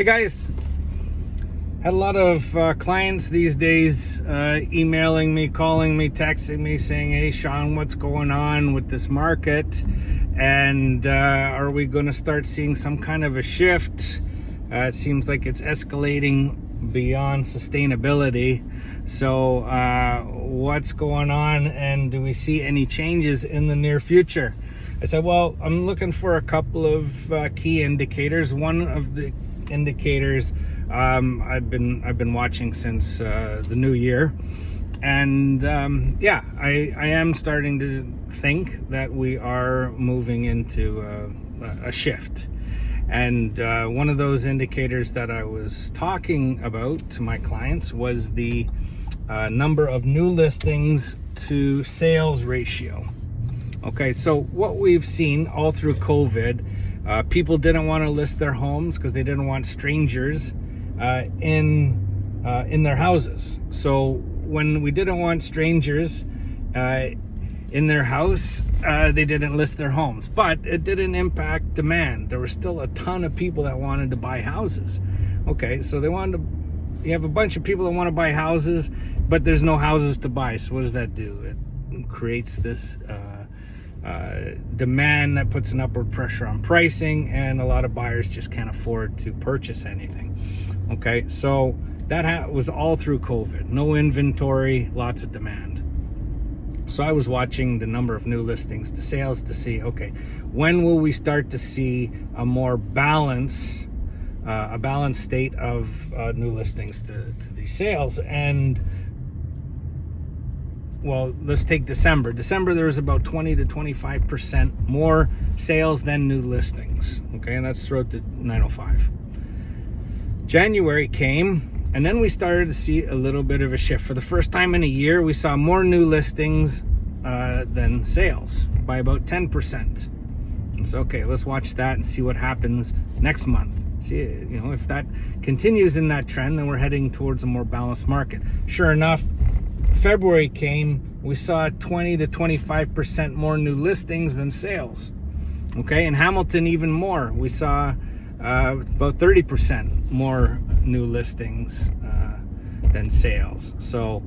guys, had a lot of clients these days emailing me, calling me, texting me saying, hey Sean, what's going on with this market, and are we going to start seeing some kind of a shift? It seems like it's escalating beyond sustainability. So what's going on, and do we see any changes in the near future? I said, well, I'm looking for a couple of key indicators. One of the indicators I've been watching since the new year, and I am starting to think that we are moving into a shift. And one of those indicators that I was talking about to my clients was the number of new listings to sales ratio. Okay, so what we've seen all through COVID, people didn't want to list their homes because they didn't want strangers in their houses. So when we didn't want strangers in their house, they didn't list their homes. But it didn't impact demand. There were still a ton of people that wanted to buy houses. Okay, so you have a bunch of people that want to buy houses, but there's no houses to buy. So what does that do? It creates this demand that puts an upward pressure on pricing, and a lot of buyers just can't afford to purchase anything. Okay, so that was all through COVID. No inventory, lots of demand. So I was watching the number of new listings to sales to see, okay, when will we start to see a more balanced state of new listings to these sales? And well, let's take December. December, there was about 20 to 25% more sales than new listings. Okay, and that's throughout the 905. January came, and then we started to see a little bit of a shift. For the first time in a year, we saw more new listings than sales by about 10%. So, okay, let's watch that and see what happens next month. See, if that continues in that trend, then we're heading towards a more balanced market. Sure enough, February came, we saw 20 to 25% more new listings than sales. Okay, in Hamilton, even more. We saw about 30% more new listings than sales. So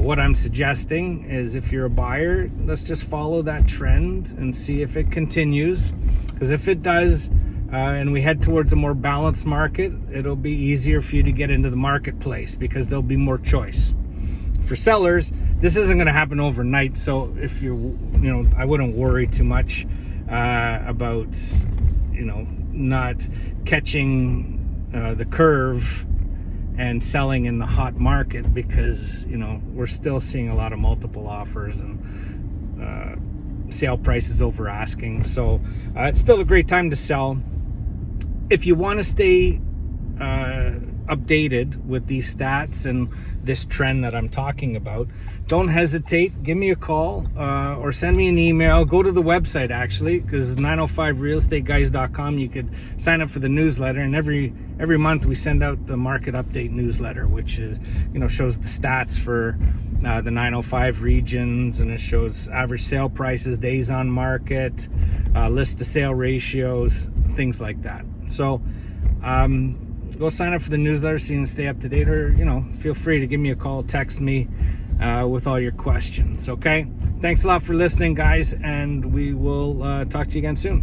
what I'm suggesting is, if you're a buyer, let's just follow that trend and see if it continues. Because if it does, and we head towards a more balanced market, it'll be easier for you to get into the marketplace because there'll be more choice. For sellers, this isn't going to happen overnight, so if I wouldn't worry too much about not catching the curve and selling in the hot market, because we're still seeing a lot of multiple offers and sale prices over asking. So it's still a great time to sell. If you want to stay updated with these stats and this trend that I'm talking about, don't hesitate. Give me a call or send me an email. Go to the website, actually, because 905realestateguys.com. You could sign up for the newsletter, and every month we send out the market update newsletter, which is shows the stats for the 905 regions, and it shows average sale prices, days on market, list to sale ratios, things like that. So go sign up for the newsletter so you can stay up to date, or feel free to give me a call, text me with all your questions. Okay, thanks a lot for listening, guys, and we will talk to you again soon.